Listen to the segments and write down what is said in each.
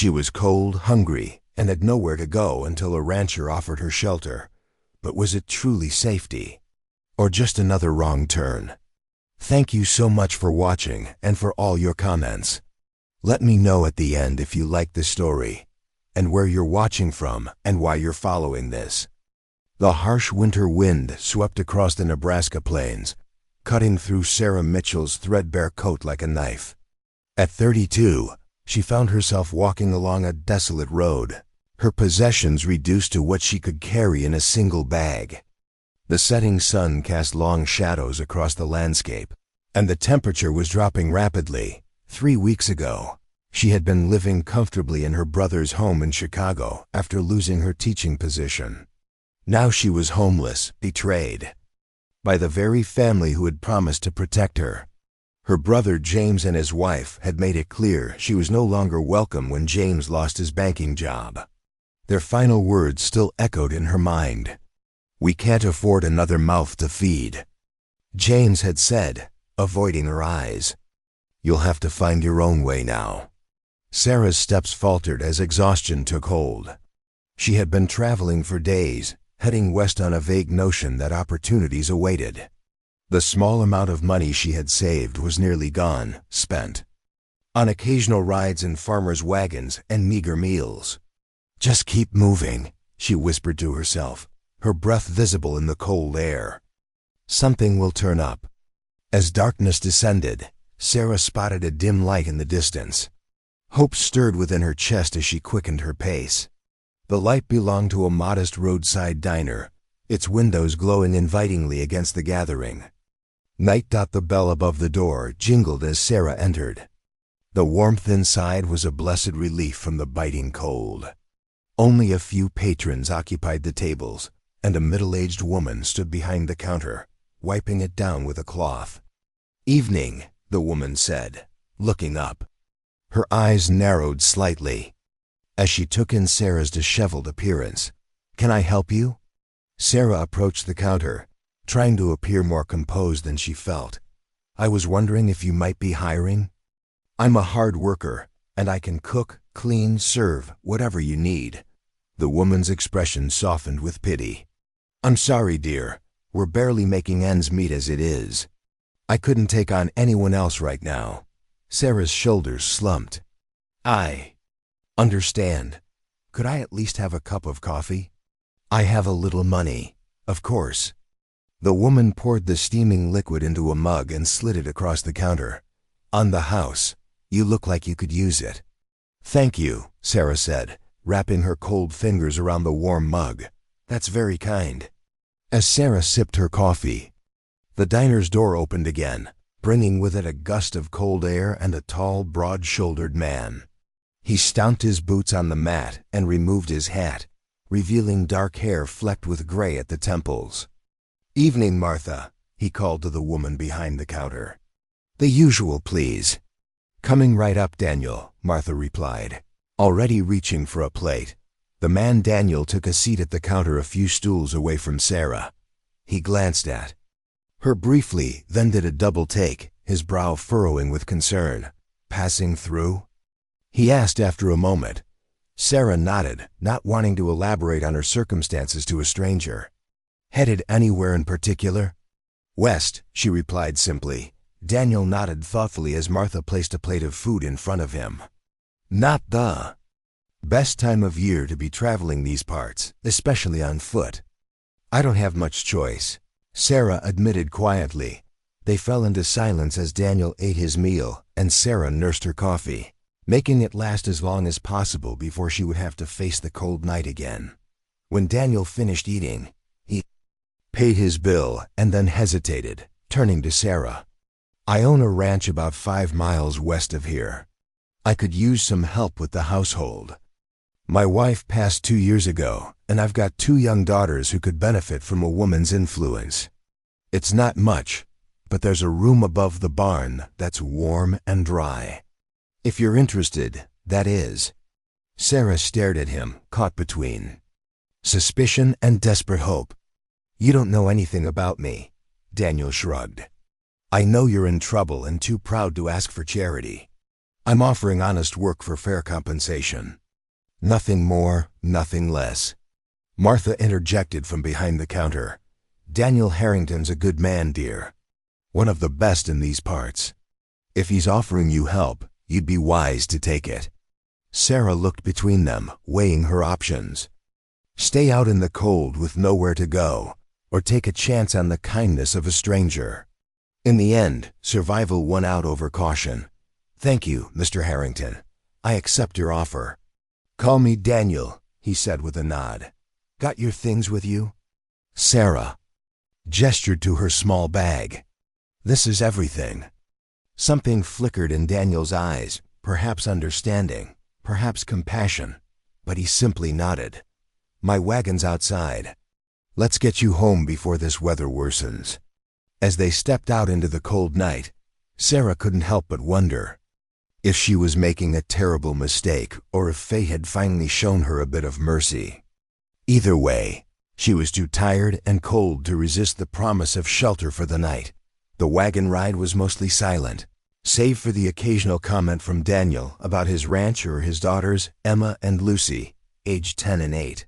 She was cold, hungry, and had nowhere to go until a rancher offered her shelter. But was it truly safety? Or just another wrong turn? Thank you so much for watching and for all your comments. Let me know at the end if you liked the story, and where you're watching from and why you're following this. The harsh winter wind swept across the Nebraska plains, cutting through Sarah Mitchell's threadbare coat like a knife. At 32, she found herself walking along a desolate road, her possessions reduced to what she could carry in a single bag. The setting sun cast long shadows across the landscape, and the temperature was dropping rapidly. 3 weeks ago, she had been living comfortably in her brother's home in Chicago after losing her teaching position. Now she was homeless, betrayed by the very family who had promised to protect her. Her brother James and his wife had made it clear she was no longer welcome when James lost his banking job. Their final words still echoed in her mind. "We can't afford another mouth to feed," James had said, avoiding her eyes. "You'll have to find your own way now." Sarah's steps faltered as exhaustion took hold. She had been traveling for days, heading west on a vague notion that opportunities awaited. The small amount of money she had saved was nearly gone, spent on occasional rides in farmers' wagons and meager meals. "Just keep moving," she whispered to herself, her breath visible in the cold air. "Something will turn up." As darkness descended, Sarah spotted a dim light in the distance. Hope stirred within her chest as she quickened her pace. The light belonged to a modest roadside diner, its windows glowing invitingly against the gathering. Night. The bell above the door jingled as Sarah entered. The warmth inside was a blessed relief from the biting cold. Only a few patrons occupied the tables, and a middle-aged woman stood behind the counter, wiping it down with a cloth. "Evening," the woman said, looking up. Her eyes narrowed slightly as she took in Sarah's disheveled appearance. "Can I help you?" Sarah approached the counter, trying to appear more composed than she felt. "I was wondering if you might be hiring. I'm a hard worker, and I can cook, clean, serve, whatever you need." The woman's expression softened with pity. "I'm sorry, dear. We're barely making ends meet as it is. I couldn't take on anyone else right now." Sarah's shoulders slumped. "I understand. Could I at least have a cup of coffee? I have a little money, of course." The woman poured the steaming liquid into a mug and slid it across the counter. "On the house. You look like you could use it." "Thank you," Sarah said, wrapping her cold fingers around the warm mug. "That's very kind." As Sarah sipped her coffee, the diner's door opened again, bringing with it a gust of cold air and a tall, broad-shouldered man. He stamped his boots on the mat and removed his hat, revealing dark hair flecked with gray at the temples. "Evening, Martha," he called to the woman behind the counter. "The usual, please." "Coming right up, Daniel," Martha replied, already reaching for a plate. The man Daniel took a seat at the counter a few stools away from Sarah. He glanced at her briefly, then did a double take, his brow furrowing with concern. "Passing through?" he asked after a moment. Sarah nodded, not wanting to elaborate on her circumstances to a stranger. "Headed anywhere in particular?" "West," she replied simply. Daniel nodded thoughtfully as Martha placed a plate of food in front of him. "Not the best time of year to be traveling these parts, especially on foot." "I don't have much choice," Sarah admitted quietly. They fell into silence as Daniel ate his meal and Sarah nursed her coffee, making it last as long as possible before she would have to face the cold night again. When Daniel finished eating, he paid his bill and then hesitated, turning to Sarah. "I own a ranch about 5 miles west of here. I could use some help with the household. My wife passed 2 years ago, and I've got 2 young daughters who could benefit from a woman's influence. It's not much, but there's a room above the barn that's warm and dry. If you're interested, that is." Sarah stared at him, caught between suspicion and desperate hope. "You don't know anything about me," Daniel shrugged. "I know you're in trouble and too proud to ask for charity." I'm offering honest work for fair compensation. Nothing more, nothing less. Martha interjected from behind the counter. Daniel Harrington's a good man, dear. One of the best in these parts. If he's offering you help, you'd be wise to take it. Sarah looked between them, weighing her options. Stay out in the cold with nowhere to go, or take a chance on the kindness of a stranger. In the end, survival won out over caution. Thank you, Mr. Harrington. I accept your offer. Call me Daniel, he said with a nod. Got your things with you? Sarah gestured to her small bag. This is everything. Something flickered in Daniel's eyes, perhaps understanding, perhaps compassion, but he simply nodded. My wagon's outside. Let's get you home before this weather worsens. As they stepped out into the cold night, Sarah couldn't help but wonder if she was making a terrible mistake or if fate had finally shown her a bit of mercy. Either way, she was too tired and cold to resist the promise of shelter for the night. The wagon ride was mostly silent, save for the occasional comment from Daniel about his ranch or his daughters, Emma and Lucy, aged 10 and 8.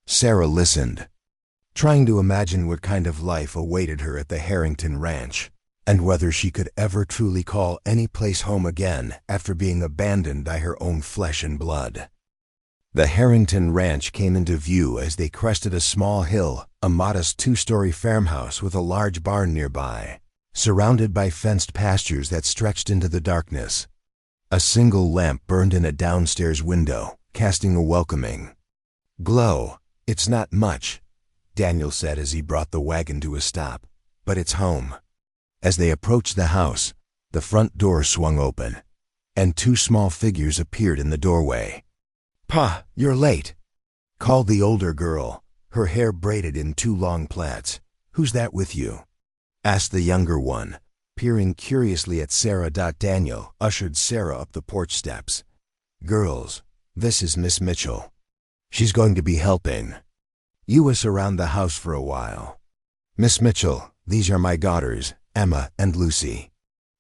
Sarah listened, trying to imagine what kind of life awaited her at the Harrington Ranch, and whether she could ever truly call any place home again after being abandoned by her own flesh and blood. The Harrington Ranch came into view as they crested a small hill, a modest 2-story farmhouse with a large barn nearby, surrounded by fenced pastures that stretched into the darkness. A single lamp burned in a downstairs window, casting a welcoming glow. It's not much, Daniel said as he brought the wagon to a stop, but it's home. As they approached the house, the front door swung open, and 2 small figures appeared in the doorway. Pa, you're late, called the older girl, her hair braided in 2 long plaits. Who's that with you? Asked the younger one, peering curiously at Sarah. Daniel ushered Sarah up the porch steps. Girls, this is Miss Mitchell. She's going to be helping you us around the house for a while. Miss Mitchell, these are my daughters, Emma and Lucy.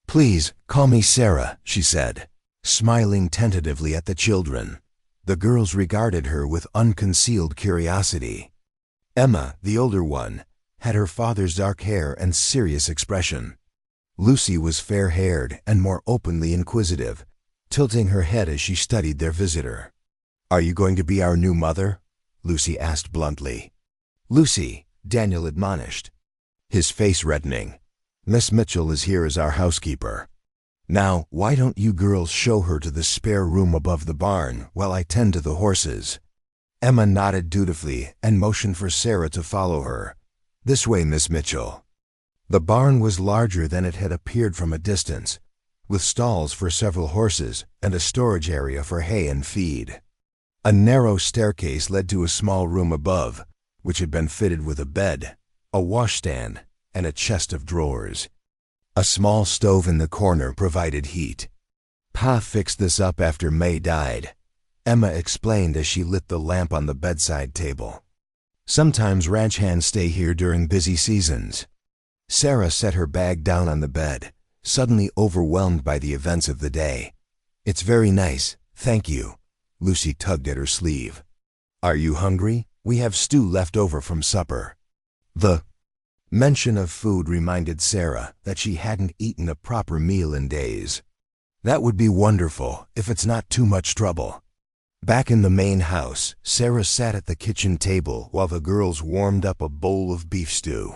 Please, call me Sarah, she said, smiling tentatively at the children. The girls regarded her with unconcealed curiosity. Emma, the older one, had her father's dark hair and serious expression. Lucy was fair-haired and more openly inquisitive, tilting her head as she studied their visitor. Are you going to be our new mother? Lucy asked bluntly. Lucy, Daniel admonished, his face reddening. Miss Mitchell is here as our housekeeper. Now, why don't you girls show her to the spare room above the barn while I tend to the horses? Emma nodded dutifully and motioned for Sarah to follow her. This way, Miss Mitchell. The barn was larger than it had appeared from a distance, with stalls for several horses and a storage area for hay and feed. A narrow staircase led to a small room above, which had been fitted with a bed, a washstand, and a chest of drawers. A small stove in the corner provided heat. Pa fixed this up after May died, Emma explained as she lit the lamp on the bedside table. Sometimes ranch hands stay here during busy seasons. Sarah set her bag down on the bed, suddenly overwhelmed by the events of the day. It's very nice, thank you. Lucy tugged at her sleeve. Are you hungry? We have stew left over from supper. The mention of food reminded Sarah that she hadn't eaten a proper meal in days. That would be wonderful if it's not too much trouble. Back in the main house, Sarah sat at the kitchen table while the girls warmed up a bowl of beef stew.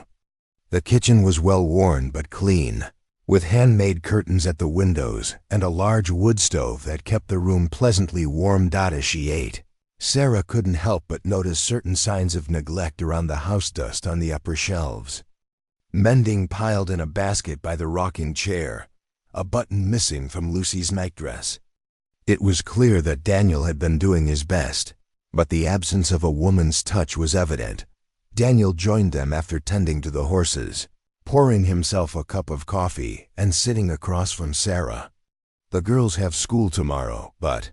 The kitchen was well-worn but clean, with handmade curtains at the windows and a large wood stove that kept the room pleasantly warmed out as she ate. Sarah couldn't help but notice certain signs of neglect around the house dust on the upper shelves. Mending piled in a basket by the rocking chair, a button missing from Lucy's nightdress. It was clear that Daniel had been doing his best, but the absence of a woman's touch was evident. Daniel joined them after tending to the horses, pouring himself a cup of coffee and sitting across from Sarah. The girls have school tomorrow, but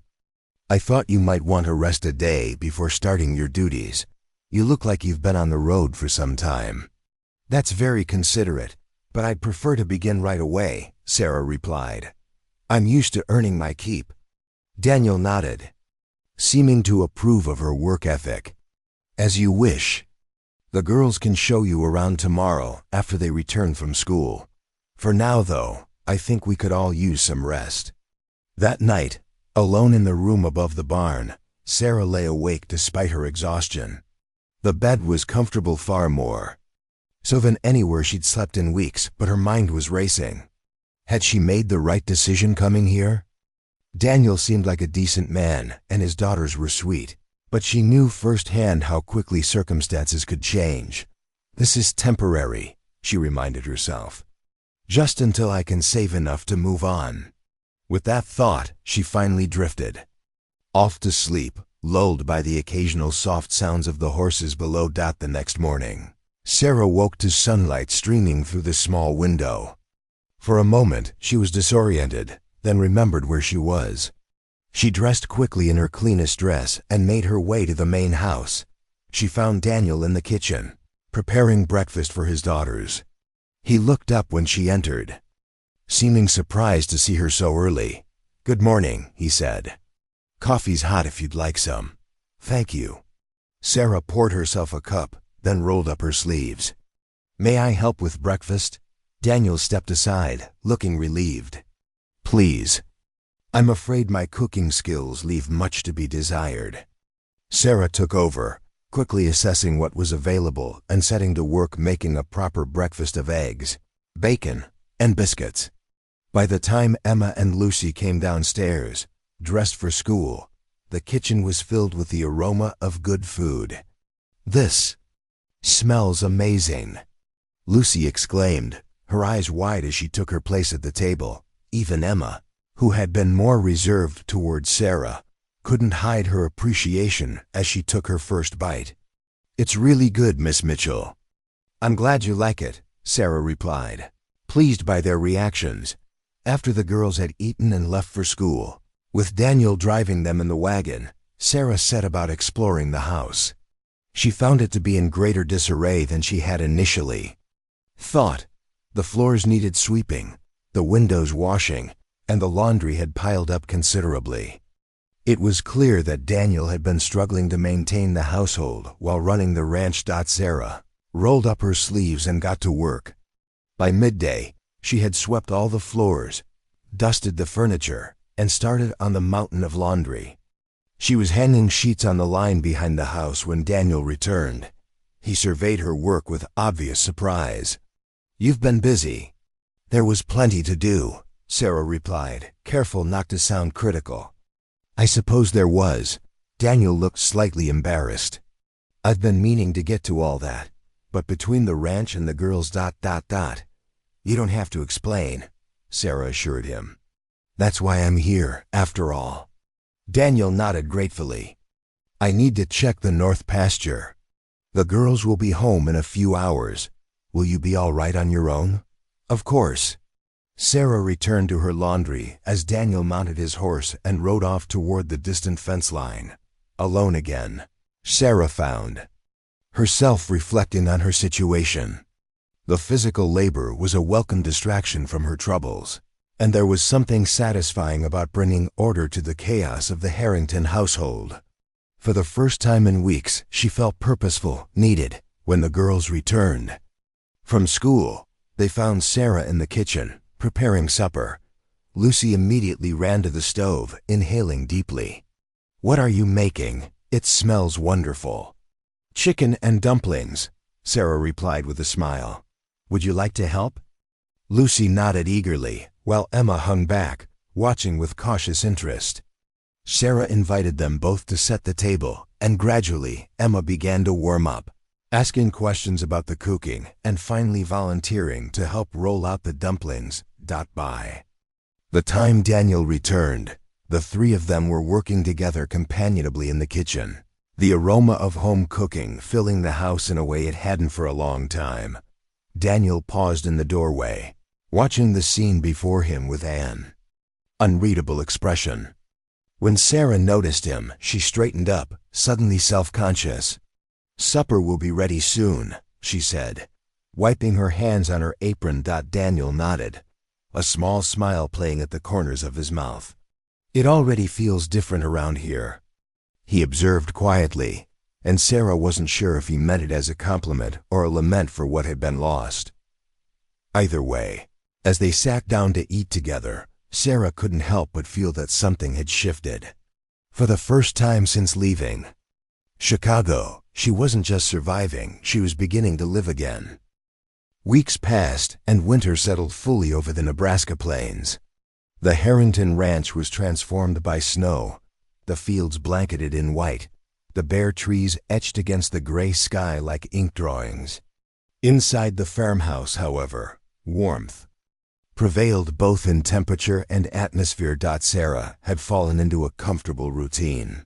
I thought you might want to rest a day before starting your duties. You look like you've been on the road for some time. That's very considerate, but I'd prefer to begin right away, Sarah replied. I'm used to earning my keep. Daniel nodded, seeming to approve of her work ethic. As you wish. The girls can show you around tomorrow after they return from school. For now, though, I think we could all use some rest. That night, alone in the room above the barn, Sarah lay awake despite her exhaustion. The bed was comfortable far more so than anywhere she'd slept in weeks, but her mind was racing. Had she made the right decision coming here? Daniel seemed like a decent man, and his daughters were sweet, but she knew firsthand how quickly circumstances could change. This is temporary, she reminded herself. Just until I can save enough to move on. With that thought, she finally drifted off to sleep, lulled by the occasional soft sounds of the horses below. The next morning, Sarah woke to sunlight streaming through the small window. For a moment, she was disoriented, then remembered where she was. She dressed quickly in her cleanest dress and made her way to the main house. She found Daniel in the kitchen, preparing breakfast for his daughters. He looked up when she entered, seeming surprised to see her so early. "Good morning," he said. "Coffee's hot if you'd like some." "Thank you." Sarah poured herself a cup, then rolled up her sleeves. "May I help with breakfast?" Daniel stepped aside, looking relieved. "Please. I'm afraid my cooking skills leave much to be desired." Sarah took over, quickly assessing what was available and setting to work making a proper breakfast of eggs, bacon, and biscuits. By the time Emma and Lucy came downstairs, dressed for school, the kitchen was filled with the aroma of good food. "This smells amazing," Lucy exclaimed, her eyes wide as she took her place at the table. Even Emma, who had been more reserved towards Sarah, couldn't hide her appreciation as she took her first bite. "It's really good, Miss Mitchell." "I'm glad you like it," Sarah replied, pleased by their reactions. After the girls had eaten and left for school, with Daniel driving them in the wagon, Sarah set about exploring the house. She found it to be in greater disarray than she had initially thought. The floors needed sweeping, the windows washing, and the laundry had piled up considerably. It was clear that Daniel had been struggling to maintain the household while running the ranch. Sarah rolled up her sleeves and got to work. By midday, she had swept all the floors, dusted the furniture, and started on the mountain of laundry. She was hanging sheets on the line behind the house when Daniel returned. He surveyed her work with obvious surprise. "You've been busy." "There was plenty to do," Sarah replied, careful not to sound critical. "I suppose there was." Daniel looked slightly embarrassed. "I've been meaning to get to all that, but between the ranch and the girls. You don't have to explain," Sarah assured him. "That's why I'm here, after all." Daniel nodded gratefully. "I need to check the north pasture. The girls will be home in a few hours. Will you be all right on your own?" "Of course." Sarah returned to her laundry as Daniel mounted his horse and rode off toward the distant fence line. Alone again, Sarah found herself reflecting on her situation. The physical labor was a welcome distraction from her troubles, and there was something satisfying about bringing order to the chaos of the Harrington household. For the first time in weeks, she felt purposeful, needed, when the girls returned. From school, they found Sarah in the kitchen, preparing supper. Lucy immediately ran to the stove, inhaling deeply. "What are you making? It smells wonderful." "Chicken and dumplings," Sarah replied with a smile. "Would you like to help?" Lucy nodded eagerly, while Emma hung back, watching with cautious interest. Sarah invited them both to set the table, and gradually Emma began to warm up, asking questions about the cooking and finally volunteering to help roll out the dumplings. By the time Daniel returned, the three of them were working together companionably in the kitchen, the aroma of home cooking filling the house in a way it hadn't for a long time. Daniel paused in the doorway, watching the scene before him with an unreadable expression. When Sarah noticed him, she straightened up, suddenly self-conscious. "Supper will be ready soon," she said, wiping her hands on her apron. Daniel nodded. a small smile playing at the corners of his mouth. "It already feels different around here," he observed quietly, and Sarah wasn't sure if he meant it as a compliment or a lament for what had been lost. Either way, as they sat down to eat together, Sarah couldn't help but feel that something had shifted. For the first time since leaving Chicago, she wasn't just surviving, she was beginning to live again. Weeks passed, and winter settled fully over the Nebraska plains. The Harrington Ranch was transformed by snow, the fields blanketed in white, the bare trees etched against the gray sky like ink drawings. Inside the farmhouse, however, warmth prevailed both in temperature and atmosphere. Sarah had fallen into a comfortable routine.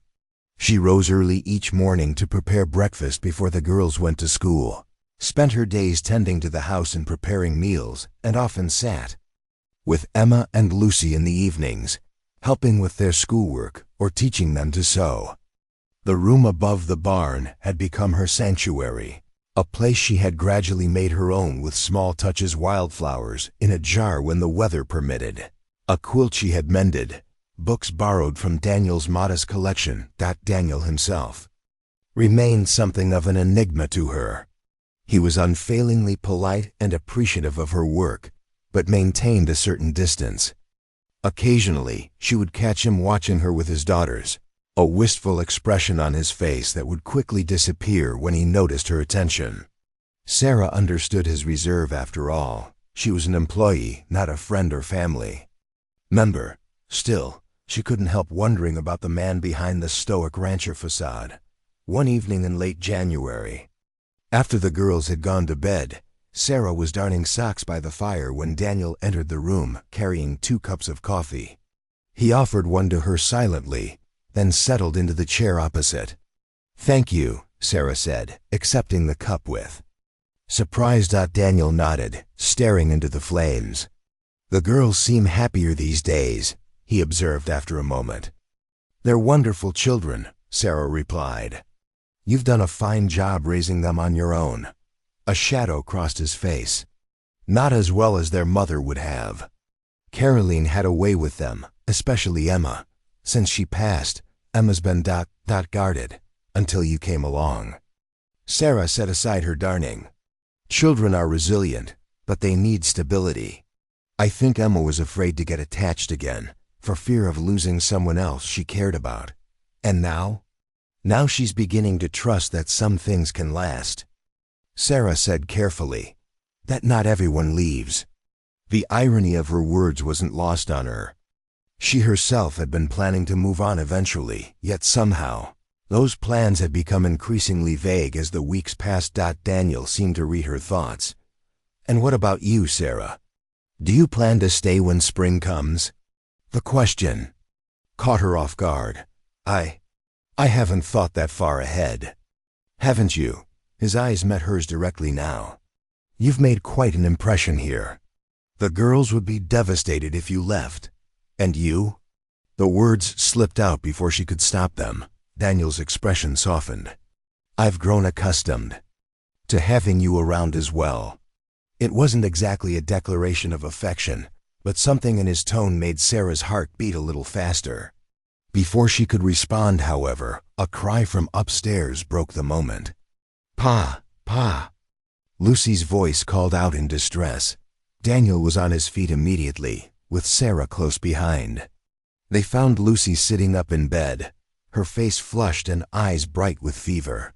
She rose early each morning to prepare breakfast before the girls went to school, spent her days tending to the house and preparing meals, and often sat with Emma and Lucy in the evenings, helping with their schoolwork or teaching them to sew. The room above the barn had become her sanctuary, a place she had gradually made her own with small touches: wildflowers in a jar when the weather permitted, a quilt she had mended, books borrowed from Daniel's modest collection. Daniel himself remained something of an enigma to her. He was unfailingly polite and appreciative of her work, but maintained a certain distance. Occasionally, she would catch him watching her with his daughters, a wistful expression on his face that would quickly disappear when he noticed her attention. Sarah understood his reserve. After all, she was an employee, not a friend or family member. Still, she couldn't help wondering about the man behind the stoic rancher facade. One evening in late January, after the girls had gone to bed, Sarah was darning socks by the fire when Daniel entered the room carrying 2 cups of coffee. He offered one to her silently, then settled into the chair opposite. "Thank you," Sarah said, accepting the cup with surprise. Daniel nodded, staring into the flames. "The girls seem happier these days," he observed after a moment. "They're wonderful children," Sarah replied. "You've done a fine job raising them on your own." A shadow crossed his face. "Not as well as their mother would have. Caroline had a way with them, especially Emma. Since she passed, Emma's been guarded, until you came along." Sarah set aside her darning. "Children are resilient, but they need stability. I think Emma was afraid to get attached again, for fear of losing someone else she cared about. And now she's beginning to trust that some things can last." Sarah said carefully, "That not everyone leaves." The irony of her words wasn't lost on her. She herself had been planning to move on eventually, yet somehow those plans had become increasingly vague as the weeks passed. Daniel seemed to read her thoughts. "And what about you, Sarah? Do you plan to stay when spring comes?" The question caught her off guard. I haven't thought that far ahead." "Haven't you?" His eyes met hers directly now. "You've made quite an impression here. The girls would be devastated if you left. And you?" The words slipped out before she could stop them. Daniel's expression softened. "I've grown accustomed to having you around as well." It wasn't exactly a declaration of affection, but something in his tone made Sarah's heart beat a little faster. Before she could respond, however, a cry from upstairs broke the moment. "Pa, Pa!" Lucy's voice called out in distress. Daniel was on his feet immediately, with Sarah close behind. They found Lucy sitting up in bed, her face flushed and eyes bright with fever.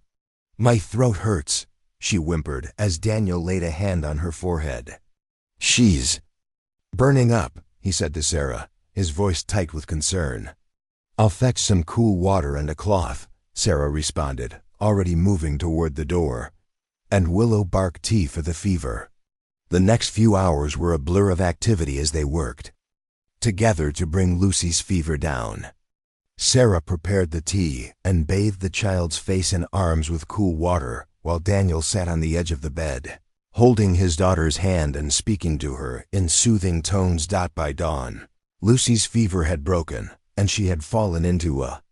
"My throat hurts," she whimpered as Daniel laid a hand on her forehead. "She's burning up," he said to Sarah, his voice tight with concern. "I'll fetch some cool water and a cloth," Sarah responded, already moving toward the door. "And willow bark tea for the fever." The next few hours were a blur of activity as they worked together to bring Lucy's fever down. Sarah prepared the tea and bathed the child's face and arms with cool water, while Daniel sat on the edge of the bed, holding his daughter's hand and speaking to her in soothing tones. By dawn, Lucy's fever had broken, and she had fallen into a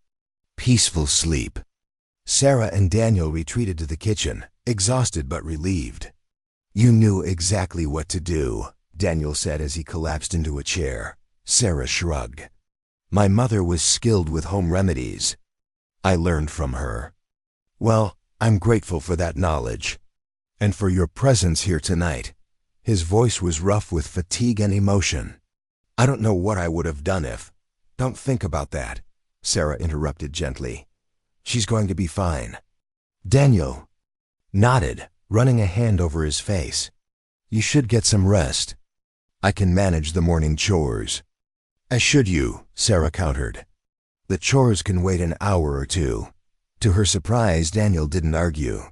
peaceful sleep. Sarah and Daniel retreated to the kitchen, exhausted but relieved. "You knew exactly what to do," Daniel said as he collapsed into a chair. Sarah shrugged. My mother was skilled with home remedies. I learned from her. Well, I'm grateful for that knowledge. And for your presence here tonight. His voice was rough with fatigue and emotion. I don't know what I would have done if... Don't think about that, Sarah interrupted gently. She's going to be fine. Daniel nodded, running a hand over his face. You should get some rest. I can manage the morning chores. As should you, Sarah countered. The chores can wait an hour or two. To her surprise, Daniel didn't argue.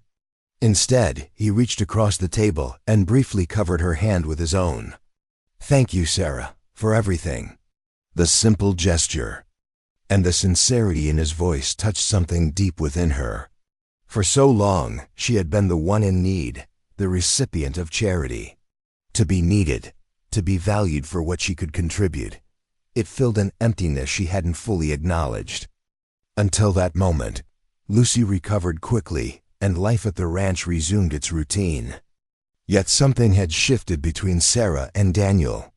Instead, he reached across the table and briefly covered her hand with his own. Thank you, Sarah, for everything. The simple gesture and the sincerity in his voice touched something deep within her. For so long, she had been the one in need, the recipient of charity. To be needed, to be valued for what she could contribute, it filled an emptiness she hadn't fully acknowledged. Until that moment, Lucy recovered quickly, and life at the ranch resumed its routine. Yet something had shifted between Sarah and Daniel.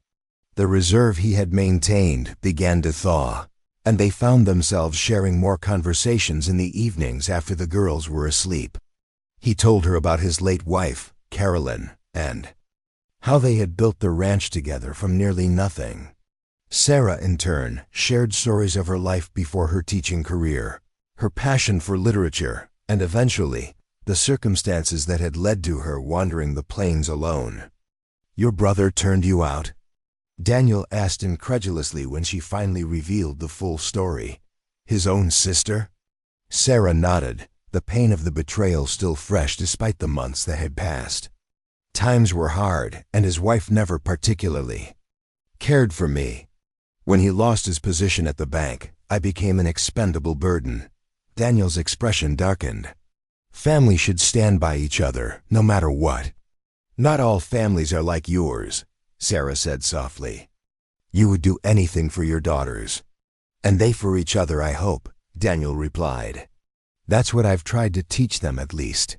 The reserve he had maintained began to thaw, and they found themselves sharing more conversations in the evenings after the girls were asleep. He told her about his late wife, Carolyn, and how they had built the ranch together from nearly nothing. Sarah, in turn, shared stories of her life before her teaching career, her passion for literature, and eventually, the circumstances that had led to her wandering the plains alone. Your brother turned you out? Daniel asked incredulously when she finally revealed the full story. His own sister? Sarah nodded, the pain of the betrayal still fresh despite the months that had passed. Times were hard, and his wife never particularly cared for me. When he lost his position at the bank, I became an expendable burden. Daniel's expression darkened. Family should stand by each other, no matter what. Not all families are like yours, Sarah said softly. You would do anything for your daughters. And they for each other, I hope, Daniel replied. That's what I've tried to teach them, at least.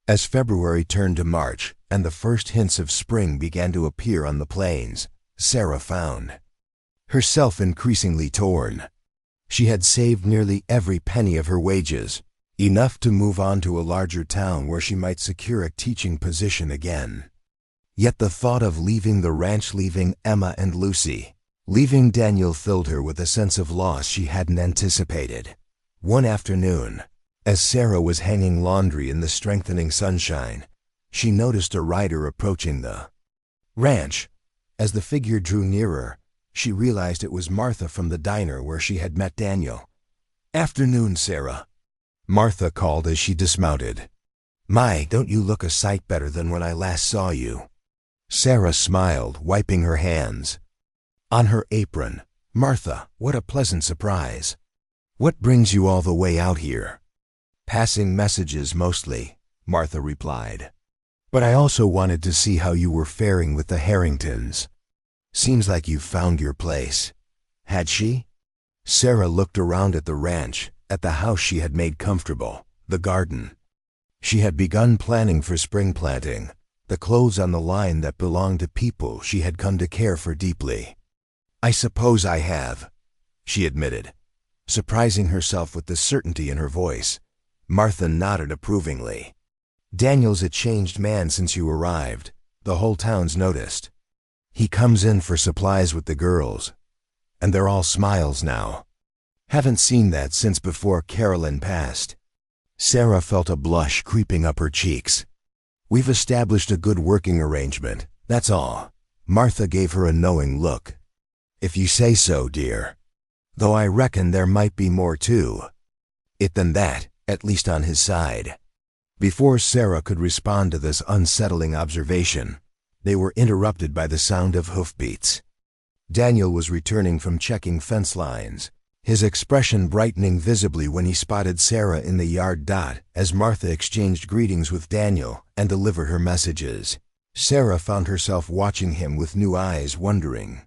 As February turned to March, and the first hints of spring began to appear on the plains, Sarah found herself increasingly torn. She had saved nearly every penny of her wages, enough to move on to a larger town where she might secure a teaching position again. Yet the thought of leaving the ranch, leaving Emma and Lucy, leaving Daniel filled her with a sense of loss she hadn't anticipated. One afternoon, as Sarah was hanging laundry in the strengthening sunshine, she noticed a rider approaching the ranch. As the figure drew nearer, she realized it was Martha from the diner where she had met Daniel. Afternoon, Sarah, Martha called as she dismounted. My, don't you look a sight better than when I last saw you. Sarah smiled, wiping her hands on her apron. Martha, what a pleasant surprise. What brings you all the way out here? Passing messages mostly, Martha replied. But I also wanted to see how you were faring with the Harringtons. Seems like you've found your place. Had she? Sarah looked around at the ranch, at the house she had made comfortable, the garden. She had begun planning for spring planting, the clothes on the line that belonged to people she had come to care for deeply. I suppose I have, she admitted, surprising herself with the certainty in her voice. Martha nodded approvingly. Daniel's a changed man since you arrived, the whole town's noticed. He comes in for supplies with the girls, and they're all smiles now. Haven't seen that since before Carolyn passed. Sarah felt a blush creeping up her cheeks. We've established a good working arrangement, that's all. Martha gave her a knowing look. If you say so, dear. Though I reckon there might be more to it than that, at least on his side. Before Sarah could respond to this unsettling observation, they were interrupted by the sound of hoofbeats. Daniel was returning from checking fence lines, his expression brightening visibly when he spotted Sarah in the yard. As Martha exchanged greetings with Daniel and delivered her messages, Sarah found herself watching him with new eyes, wondering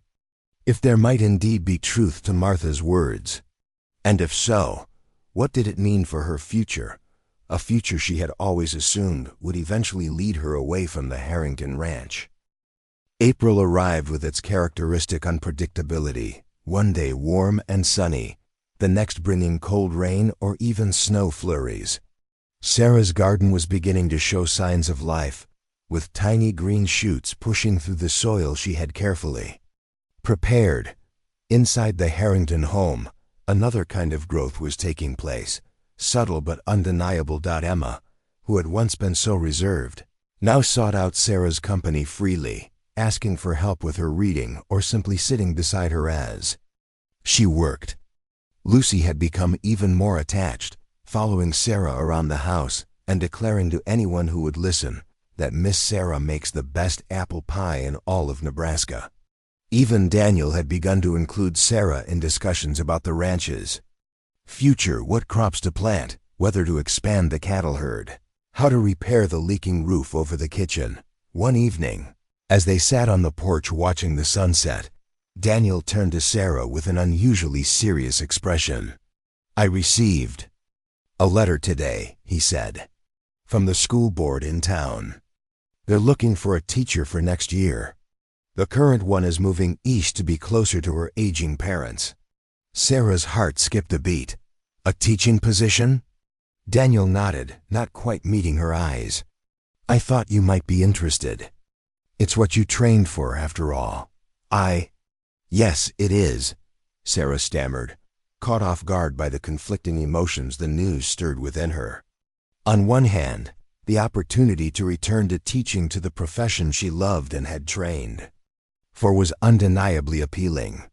if there might indeed be truth to Martha's words. And if so, what did it mean for her future? A future she had always assumed would eventually lead her away from the Harrington ranch. April arrived with its characteristic unpredictability, one day warm and sunny, the next bringing cold rain or even snow flurries. Sarah's garden was beginning to show signs of life, with tiny green shoots pushing through the soil she had carefully prepared. Inside the Harrington home, another kind of growth was taking place, subtle but undeniable. Emma, who had once been so reserved, now sought out Sarah's company freely, asking for help with her reading or simply sitting beside her as she worked. Lucy had become even more attached, following Sarah around the house and declaring to anyone who would listen that Miss Sarah makes the best apple pie in all of Nebraska. Even Daniel had begun to include Sarah in discussions about the ranch's future, what crops to plant, whether to expand the cattle herd, how to repair the leaking roof over the kitchen. One evening, as they sat on the porch watching the sunset, Daniel turned to Sarah with an unusually serious expression. "I received a letter today," he said, "from the school board in town. They're looking for a teacher for next year. The current one is moving east to be closer to her aging parents." Sarah's heart skipped a beat. "A teaching position?" Daniel nodded, not quite meeting her eyes. "I thought you might be interested. It's what you trained for, after all." Yes, it is," Sarah stammered, caught off guard by the conflicting emotions the news stirred within her. On one hand, the opportunity to return to teaching to the profession she loved and had trained for was undeniably appealing.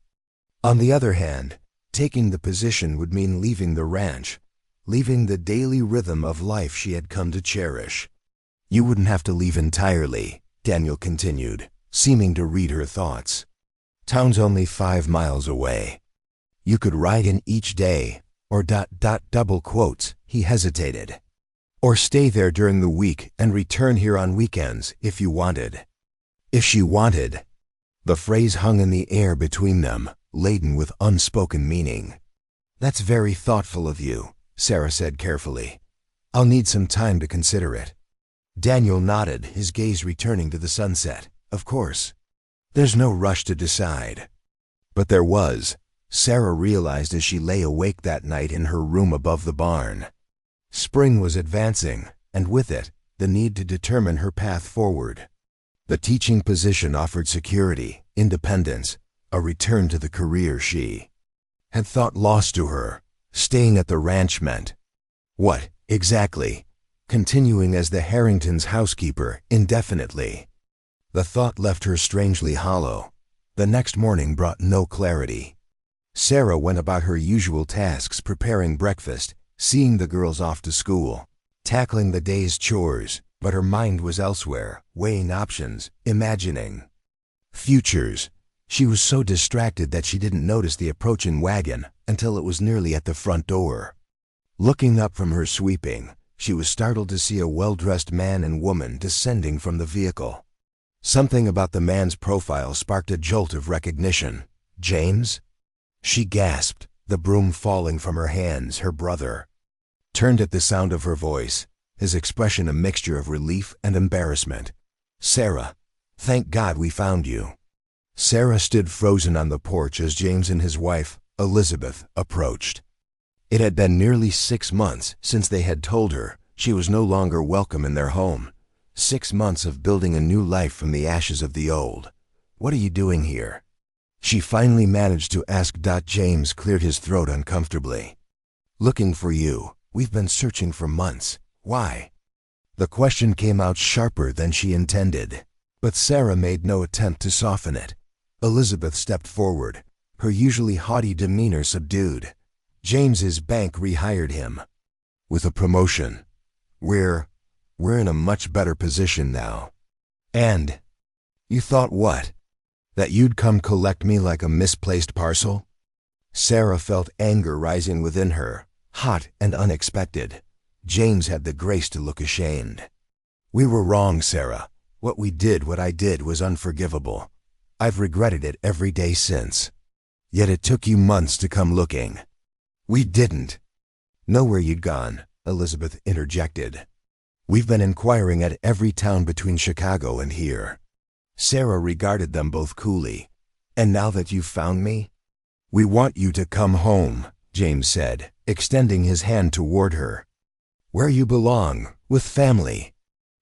On the other hand, taking the position would mean leaving the ranch, leaving the daily rhythm of life she had come to cherish. "You wouldn't have to leave entirely," Daniel continued, seeming to read her thoughts. "Town's only 5 miles away. You could ride in each day, or double quotes," he hesitated, "or stay there during the week and return here on weekends if you wanted." If she wanted. The phrase hung in the air between them, laden with unspoken meaning. "That's very thoughtful of you," Sarah said carefully. "I'll need some time to consider it." Daniel nodded, his gaze returning to the sunset. "Of course. There's no rush to decide." But there was, Sarah realized as she lay awake that night in her room above the barn. Spring was advancing, and with it, the need to determine her path forward. The teaching position offered security, independence, a return to the career she had thought lost to her. Staying at the ranch meant what, exactly? Continuing as the Harringtons' housekeeper indefinitely. The thought left her strangely hollow. The next morning brought no clarity. Sarah went about her usual tasks, preparing breakfast, seeing the girls off to school, tackling the day's chores, but her mind was elsewhere, weighing options, imagining futures. She was so distracted that she didn't notice the approaching wagon until it was nearly at the front door. Looking up from her sweeping, she was startled to see a well-dressed man and woman descending from the vehicle. Something about the man's profile sparked a jolt of recognition. "James?" She gasped, the broom falling from her hands. Her brother turned at the sound of her voice, his expression a mixture of relief and embarrassment. "Sarah, thank God we found you." Sarah stood frozen on the porch as James and his wife, Elizabeth, approached. It had been nearly 6 months since they had told her she was no longer welcome in their home. 6 months of building a new life from the ashes of the old. "What are you doing here?" she finally managed to ask. James cleared his throat uncomfortably. "Looking for you. We've been searching for months. Why?" The question came out sharper than she intended, but Sarah made no attempt to soften it. Elizabeth stepped forward, her usually haughty demeanor subdued. "James's bank rehired him with a promotion. We're in a much better position now. And you thought what? That you'd come collect me like a misplaced parcel?" Sarah felt anger rising within her, hot and unexpected. James had the grace to look ashamed. "We were wrong, Sarah. What I did was unforgivable. I've regretted it every day since. Yet it took you months to come looking." "We didn't know where you'd gone," Elizabeth interjected. "We've been inquiring at every town between Chicago and here." Sarah regarded them both coolly. "And now that you've found me?" "We want you to come home," James said, extending his hand toward her. "Where you belong, with family."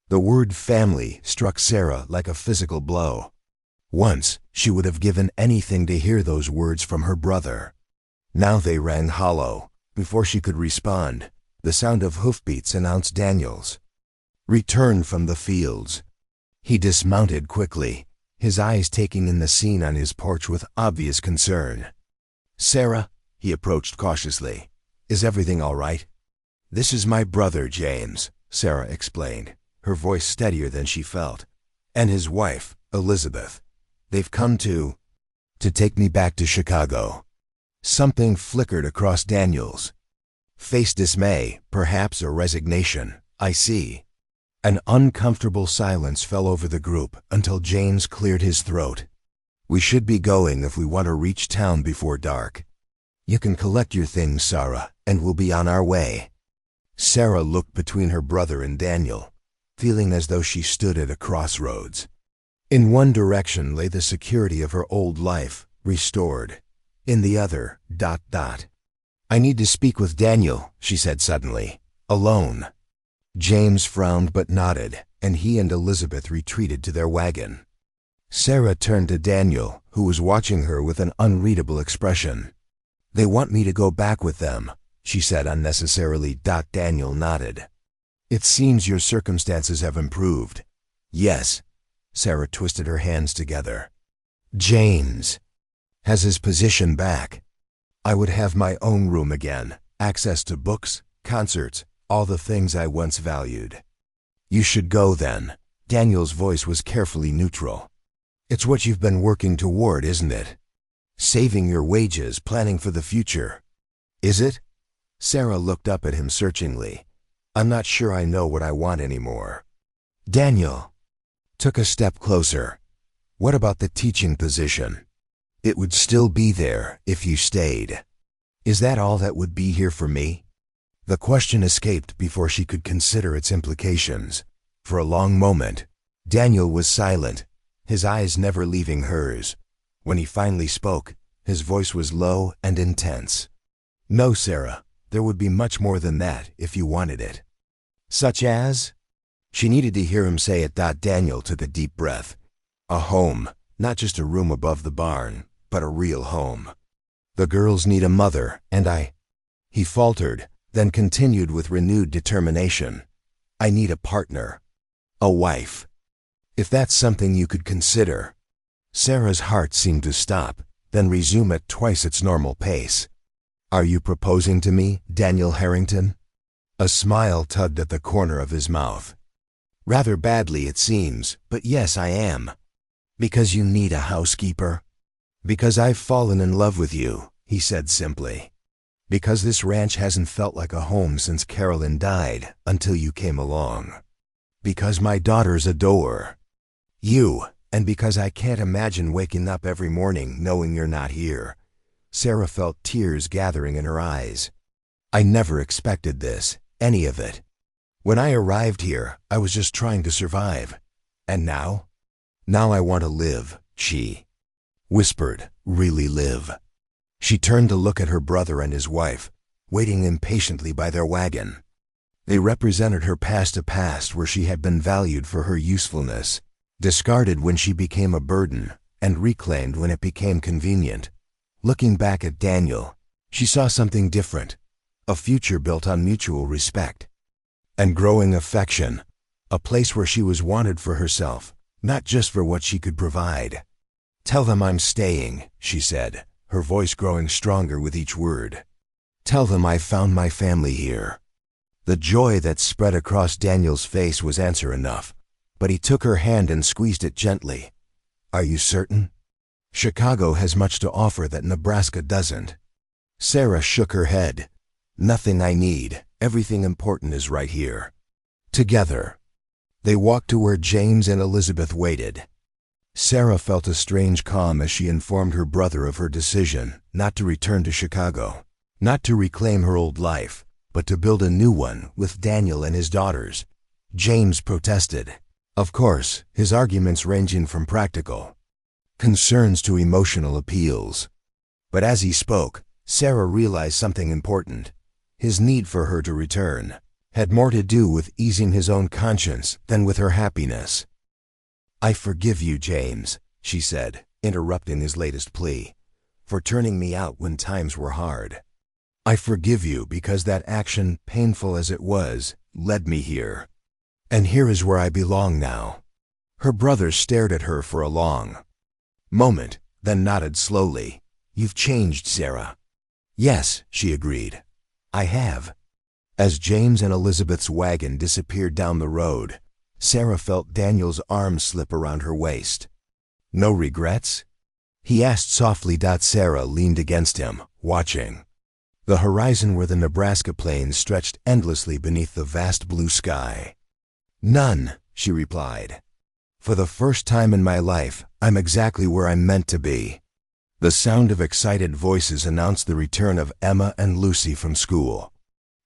The word family struck Sarah like a physical blow. Once, she would have given anything to hear those words from her brother. Now they rang hollow. Before she could respond, the sound of hoofbeats announced Daniel's return from the fields. He dismounted quickly, his eyes taking in the scene on his porch with obvious concern. "Sarah," he approached cautiously, "is everything all right?" "This is my brother, James," Sarah explained, her voice steadier than she felt, "and his wife, Elizabeth. They've come to take me back to Chicago." Something flickered across Daniel's face, dismay, perhaps, or resignation. "I see." An uncomfortable silence fell over the group until James cleared his throat. "We should be going if we want to reach town before dark. You can collect your things, Sarah, and we'll be on our way." Sarah looked between her brother and Daniel, feeling as though she stood at a crossroads. In one direction lay the security of her old life, restored. In the other, "I need to speak with Daniel," she said suddenly. "Alone." James frowned but nodded, and he and Elizabeth retreated to their wagon. Sarah turned to Daniel, who was watching her with an unreadable expression. "They want me to go back with them," she said unnecessarily. Daniel nodded. "It seems your circumstances have improved." "Yes." Sarah twisted her hands together. "James has his position back. I would have my own room again, access to books, concerts, all the things I once valued." "You should go then." Daniel's voice was carefully neutral. "It's what you've been working toward, isn't it? Saving your wages, planning for the future." "Is it?" Sarah looked up at him searchingly. "I'm not sure I know what I want anymore." Daniel took a step closer. "What about the teaching position? It would still be there if you stayed. Is that all that would be here for me?" The question escaped before she could consider its implications. For a long moment, Daniel was silent, his eyes never leaving hers. When he finally spoke, his voice was low and intense. "No, Sarah, there would be much more than that if you wanted it." "Such as?" She needed to hear him say it. Daniel took a deep breath. "A home, not just a room above the barn, but a real home. The girls need a mother, and He faltered, then continued with renewed determination. "I need a partner, a wife. If that's something you could consider." Sarah's heart seemed to stop, then resume at twice its normal pace. "Are you proposing to me, Daniel Harrington?" A smile tugged at the corner of his mouth. "Rather badly, it seems, but yes, I am." "Because you need a housekeeper?" "Because I've fallen in love with you," he said simply. "Because this ranch hasn't felt like a home since Carolyn died, until you came along. Because my daughters adore you, and because I can't imagine waking up every morning knowing you're not here." Sarah felt tears gathering in her eyes. "I never expected this, any of it. When I arrived here, I was just trying to survive. And now? Now I want to live," she whispered, "really live." She turned to look at her brother and his wife, waiting impatiently by their wagon. They represented her past, a past where she had been valued for her usefulness, discarded when she became a burden, and reclaimed when it became convenient. Looking back at Daniel, she saw something different, a future built on mutual respect and growing affection, a place where she was wanted for herself, not just for what she could provide. "Tell them I'm staying," she said, her voice growing stronger with each word. "Tell them I found my family here." The joy that spread across Daniel's face was answer enough, but he took her hand and squeezed it gently. "Are you certain? Chicago has much to offer that Nebraska doesn't." Sarah shook her head. "Nothing I need. Everything important is right here." Together, they walked to where James and Elizabeth waited. Sarah felt a strange calm as she informed her brother of her decision not to return to Chicago, not to reclaim her old life, but to build a new one with Daniel and his daughters. James protested. Of course, his arguments ranging from practical concerns to emotional appeals. But as he spoke, Sarah realized something important. His need for her to return had more to do with easing his own conscience than with her happiness. "I forgive you, James," she said, interrupting his latest plea, "for turning me out when times were hard. I forgive you because that action, painful as it was, led me here. And here is where I belong now." Her brother stared at her for a long moment, then nodded slowly. "You've changed, Sarah." "Yes," she agreed. "I have." As James and Elizabeth's wagon disappeared down the road, Sarah felt Daniel's arm slip around her waist. "No regrets?" he asked softly. Sarah leaned against him, watching the horizon where the Nebraska plains stretched endlessly beneath the vast blue sky. "None," she replied. "For the first time in my life, I'm exactly where I'm meant to be." The sound of excited voices announced the return of Emma and Lucy from school.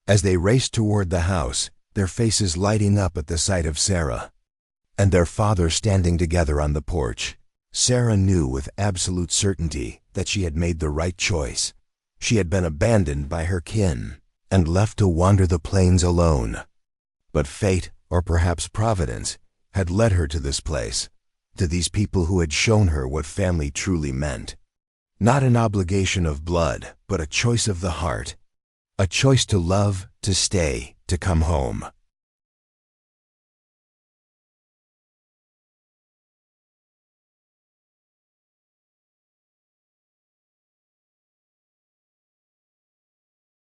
As they raced toward the house, their faces lighting up at the sight of Sarah and their father standing together on the porch, Sarah knew with absolute certainty that she had made the right choice. She had been abandoned by her kin and left to wander the plains alone. But fate, or perhaps Providence, had led her to this place, to these people who had shown her what family truly meant. Not an obligation of blood, but a choice of the heart. A choice to love, to stay, to come home.